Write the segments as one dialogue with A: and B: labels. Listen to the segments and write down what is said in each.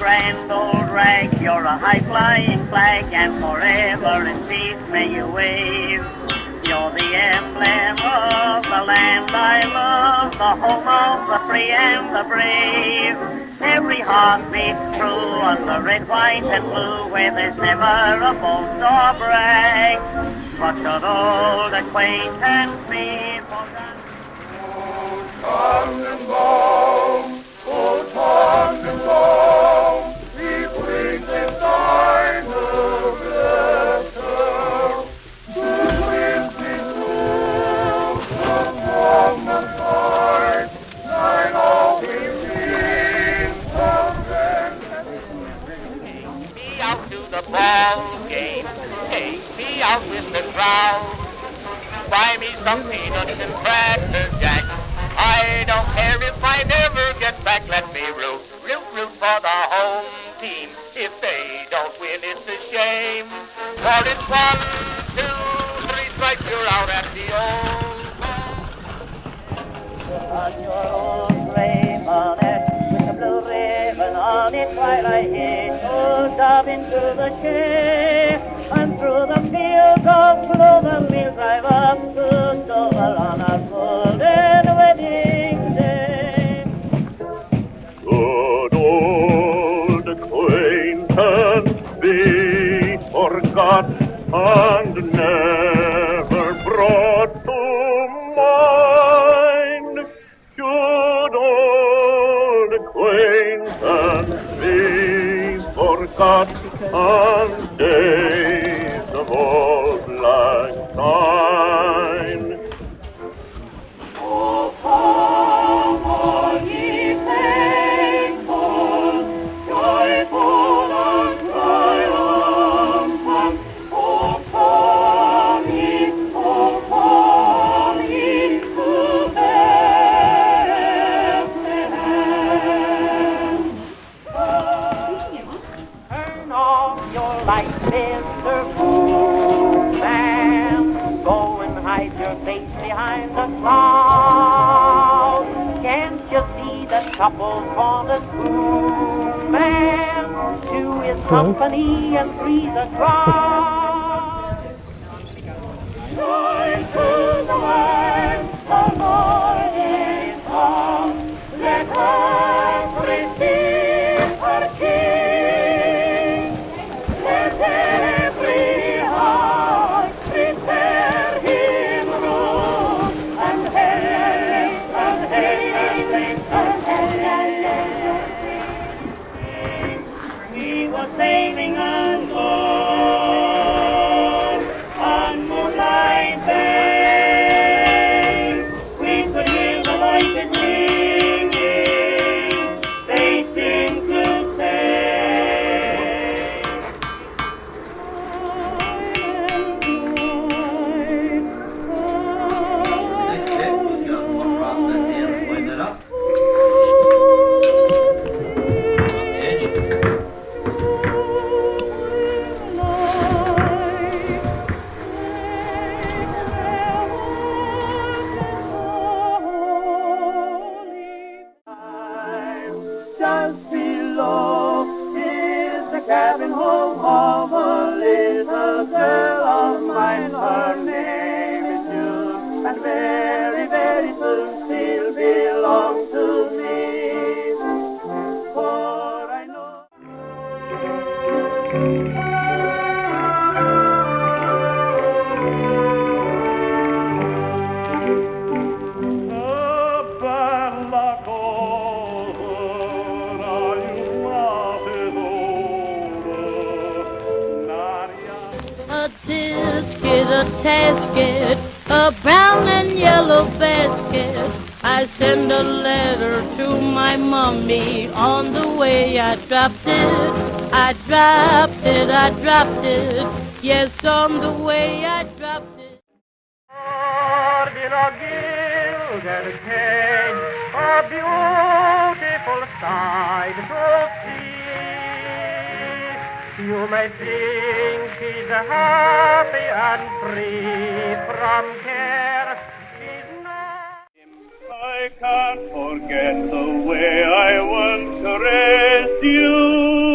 A: grand old rag. You're a high-flying flag, and forever in peace may you wave. You're the emblem of the land I love, the home of the free and the brave. Every heart beats true on the red, white, and blue, where there's never a boast or brag. But should old acquaintance be forgotten?
B: Tannenbaum, oh Tannenbaum, wie bringt es deine Blätter? Du bringst mich nur vom Sommerzeit, nein, auch im Winterwind.
C: Take me out to the ball game, take me out with the crowd. Buy me some peanuts and cracker jack. I don't care if I never get back. Let me root for the home team. If they don't win, it's a shame. For it's 1, 2, 3 strikes, you're out at the old
A: On your old gray bonnet, with the blue ribbon on it, while I hitch old Dove into the chair, and through the fields of clover we'll drive up to Dover on our golden wedding day.
B: Good old acquaintance be forgot and never brought to mind. Should old acquaintance be forgot and days of old lang syne. Oh, come all ye faithful, joyful and triumphant. Oh, come ye to Bethlehem.
A: Turn off your light, Mr. Foolman. Go and hide your face behind the clouds. Can't you see the couple for the Foolman? To his company and free the crowd.
B: Joy to the land, the Lord is come. Let earth receive her King. Let every heart prepare him room, and hail, and hail, and hail.
A: He was sailing on board on Moonlight Bay. We could hear the voices singing. They seemed to say,
D: Next step, you've got to walk across that tail, line that up. On the edge.
B: Just below is the cabin home of a little girl of mine. Her name is June, and very, very soon she'll belong to me. For I know.
E: A tisket, a tasket, a brown and yellow basket. I send a letter to my mommy. On the way I dropped it, I dropped it, I dropped it. Yes, on the way I dropped it.
A: in a gilded cage, a beautiful sight to see. You may think she's happy and free from care. She's not.
B: I can't forget the way I once caressed you.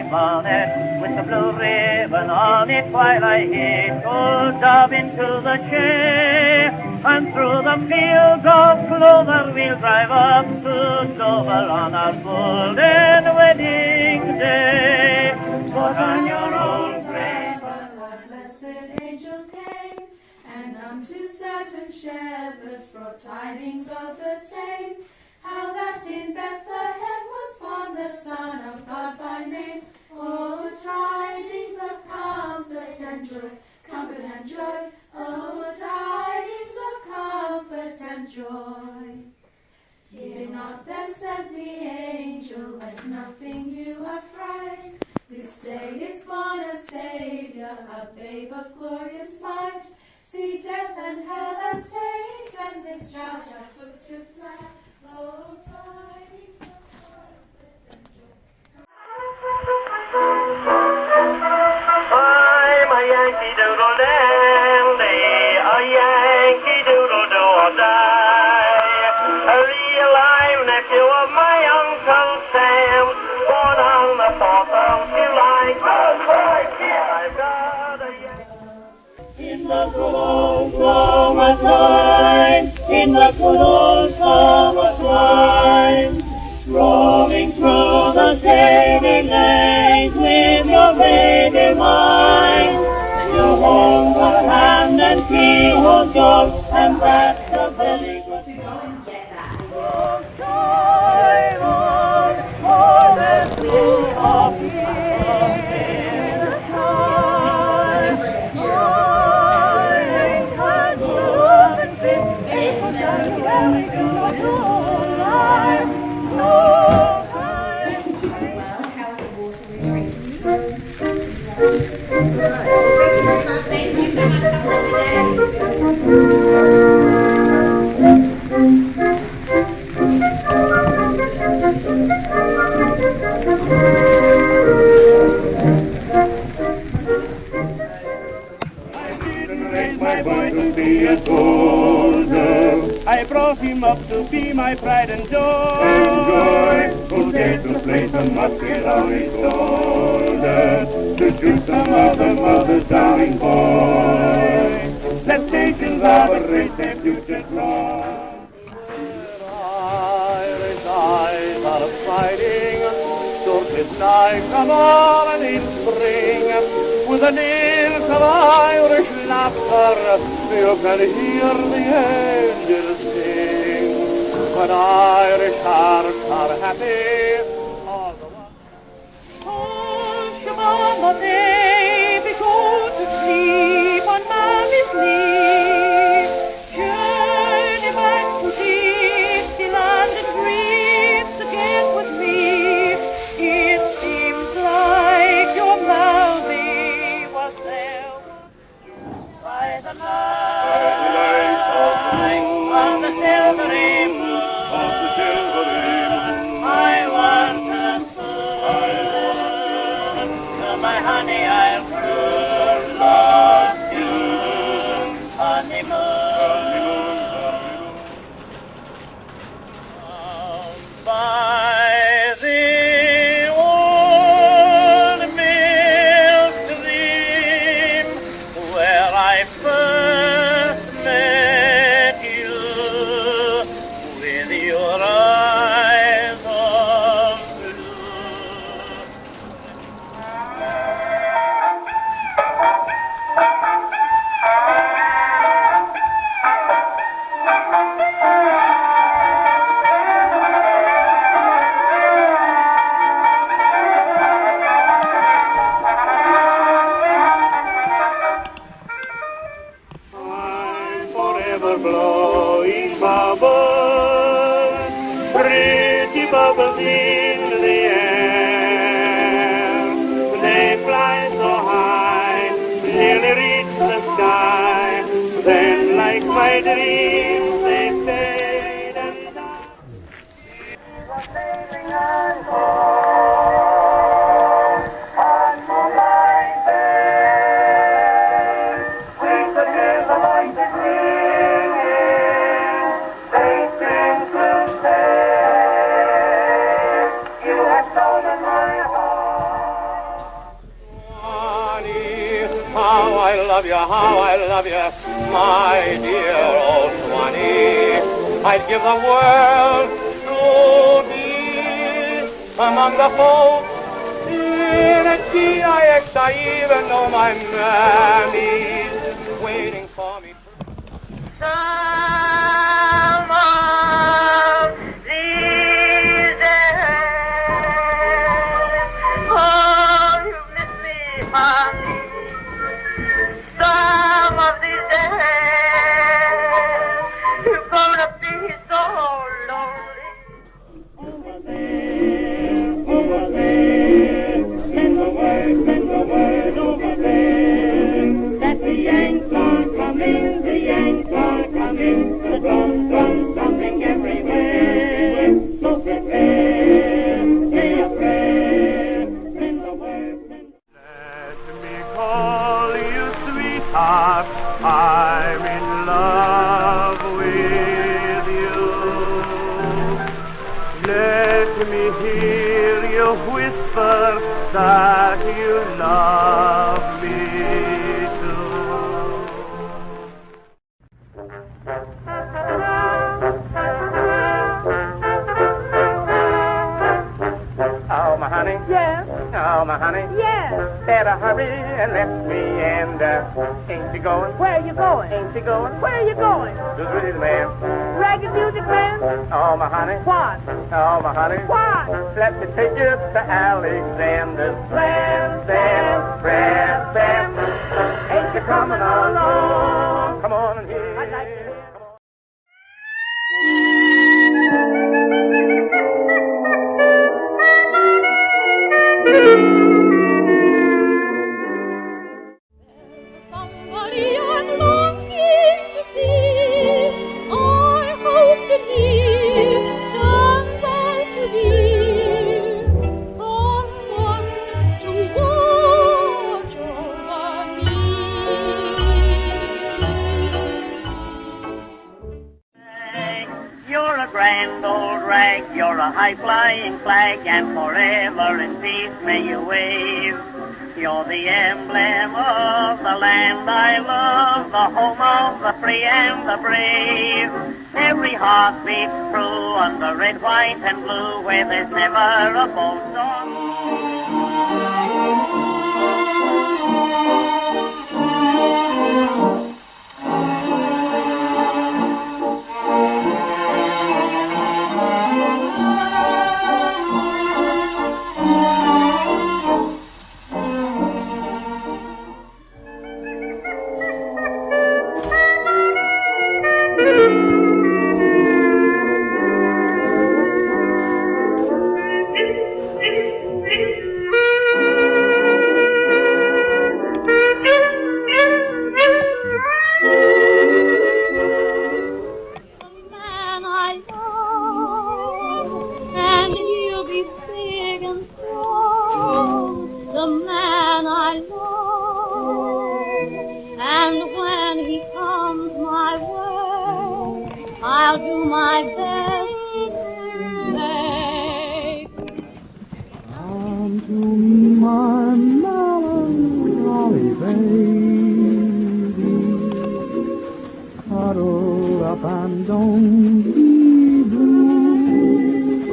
A: bonnet with the blue ribbon on it while I hitch up into the chair. And through the fields of clover we'll drive up to Dover on our golden wedding day. Put on your old gray.
F: But what blessed angel came, and unto certain shepherds brought tidings of the same, how that in Bethlehem was born the Son of God by name. Oh, tidings of comfort and joy, comfort and joy. Oh, tidings of comfort and joy. Fear not, then said the angel, let nothing you affright. This day is born a Saviour, a babe of glorious might. See death and hell and Satan, this child shall put to flight. Oh, tidings of comfort and joy.
A: I'm a Yankee Doodle dandy, a Yankee Doodle do or die. A real live nephew of my Uncle Sam, born on the 4th of July. I've got a Yankee. In the good old summertime, in the good old summertime, roaming through the shady lanes with your baby mine. You hold her hand and she holds yours, and that's the very good.
F: To go and get that.
A: Oh, Simon, oh, the blue of
F: Well, how's the water treating you? Thank you so much. Have a lovely day.
B: My boy to be a soldier, I brought him up to be my pride and joy. Who dared to place a musket on his shoulder to shoot some other mother's darling boy? Temptations of a race, their future drawn. Irish eyes are fighting, Turkish knives come on in spring. With an ilk of Irish laughter, you can hear the angels sing. When Irish hearts are happy, all the while.
A: Oh, Shabbat, baby, go to sleep on Mommy's knee. Journey back to Dixieland and dreams again with me. It seems like your Mammy was there by the light of the silvery moon. I want to to my honey I'll prove lost you honeymoon. By the old mill stream where I first met you with your eyes of blue.
B: I'm forever blowing bubbles, pretty bubbles in the air. They fly so high, nearly reach the sky. Then, like my dreams, they fade and die.
A: You have stolen my heart.
C: love you, how I love you, my dear old Swanee. I'd give the world to be among the folks in a GIX. I even know my mammy's waiting for me.
A: Some of these days, oh, you miss me, honey. Some of these days, you're gonna be so lonely.
B: Over there, send the word over there, that the Yanks are coming, the Yanks are coming, the drums, thumping everywhere. So prepare, say a prayer, send the word, send
C: Let me call you sweetheart, I'm in love with you. Let me hear you whisper that you love me too. Oh, my honey.
G: Yes,
C: Oh, my honey.
G: yes.
C: Better hurry and let me in. Ain't you going?
G: Where are you going?
C: Ain't you going?
G: Where are you going?
C: Who's with you, man?
G: Ragged Music Man?
C: Oh, my honey.
G: What?
C: Oh, my honey.
G: What?
C: Let me take you to Alexander's Brand. Ain't you coming along? Come on and hear.
G: I'd like to.
C: Come on.
E: Somebody I'm longing to see. I hope that he turns out to be someone to watch over me.
A: You're a grand old rag, you're a high-flying flag, and forever in peace may you wave. You're the emblem of the land I love, the home of the free and the brave. Every heart beats true on the red, white, and blue, where there's never a false song.
E: I'll do my best to make.
B: Come to me, my melancholy baby. Cuddle up and don't be blue.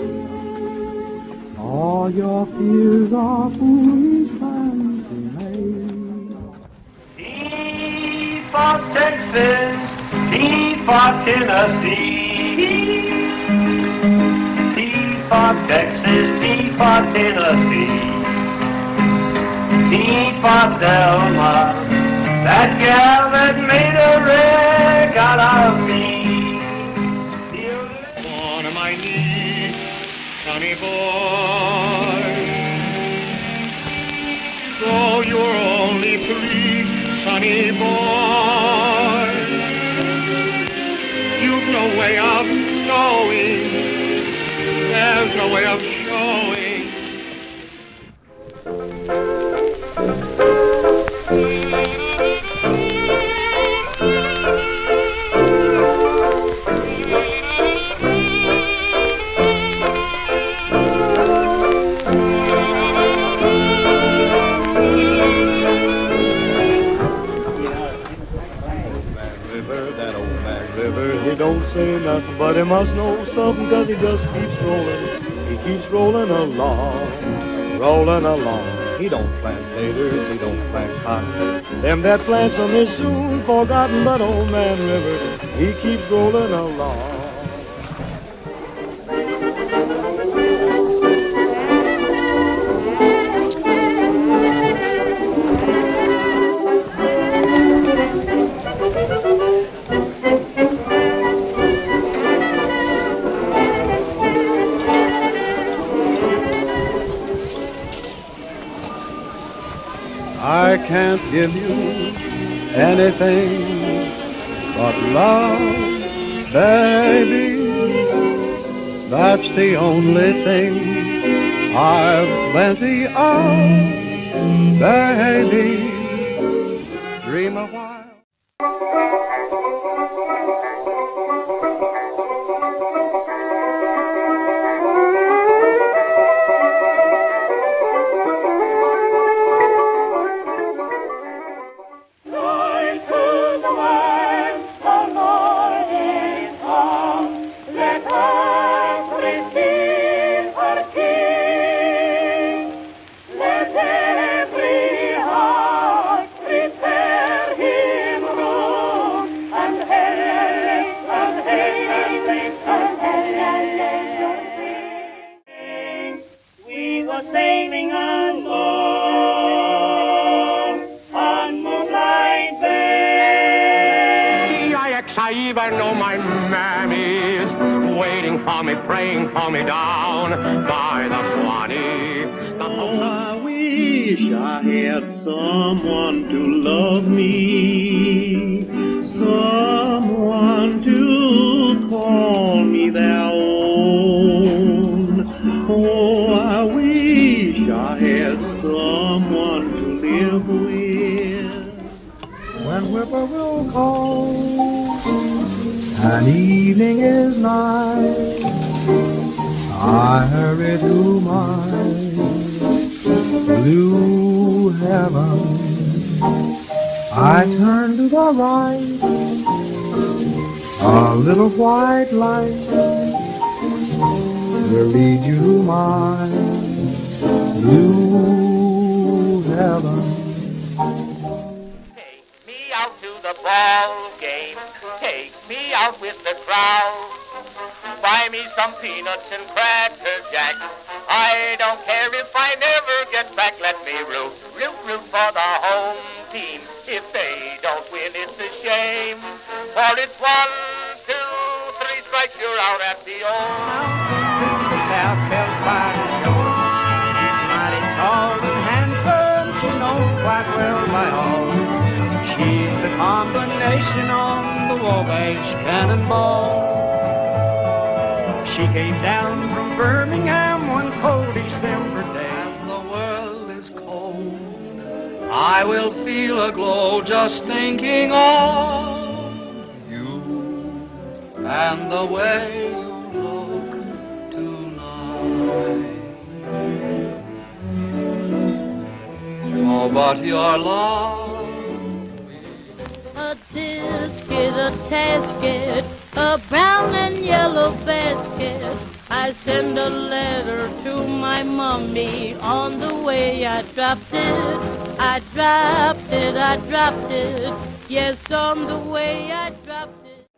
B: All your fears are foolish fancy made.
C: T for Texas, T for Tennessee. T for Texas, T for Tennessee. T for Thelma, that gal that made a wreck out of me. On my knee, honey boy. So you're only free, honey boy. You've no way of knowing, there's no way of showing.
B: say nothing, but he must know something, 'cause he just keeps rolling. He keeps rolling along, rolling along. He don't plant taters, he don't plant cotton. Them that plants them is soon forgotten, but old man River, he keeps rolling along. I can't give you anything but love, baby. That's the only thing I've plenty of, baby. Dream a while.
A: Sailing along on Moonlight Bay.
C: I even know my mammy's waiting for me, praying for me down by the Swanee.
B: Oh, I wish I had someone to love me, someone to call me their own. Oh, I wish I had someone to live with. When whippoorwill calls and evening is nigh, I hurry to my blue heaven. I turn to the right, a little white light will lead you to my blue heaven.
C: Take me out to the ball game. Take me out with the crowd. Buy me some peanuts and Cracker Jack. I don't care if I never get back. Let me root for the home team. If they don't win, it's a shame. For it's 1, 2, 3 strikes, you're out at the old.
B: The South Carolina shore. Mighty tall and handsome, she knows quite well by all. She's the combination on the Wabash Cannonball. She came down from Birmingham one cold December day.
H: And the world is cold, I will feel a glow just thinking of you and the way you look tonight. Oh, but your love.
E: A tisket, a tasket, a brown and yellow basket. I send a letter to my mommy. On the way I dropped it, I dropped it, I dropped it. Yes, on the way I dropped it.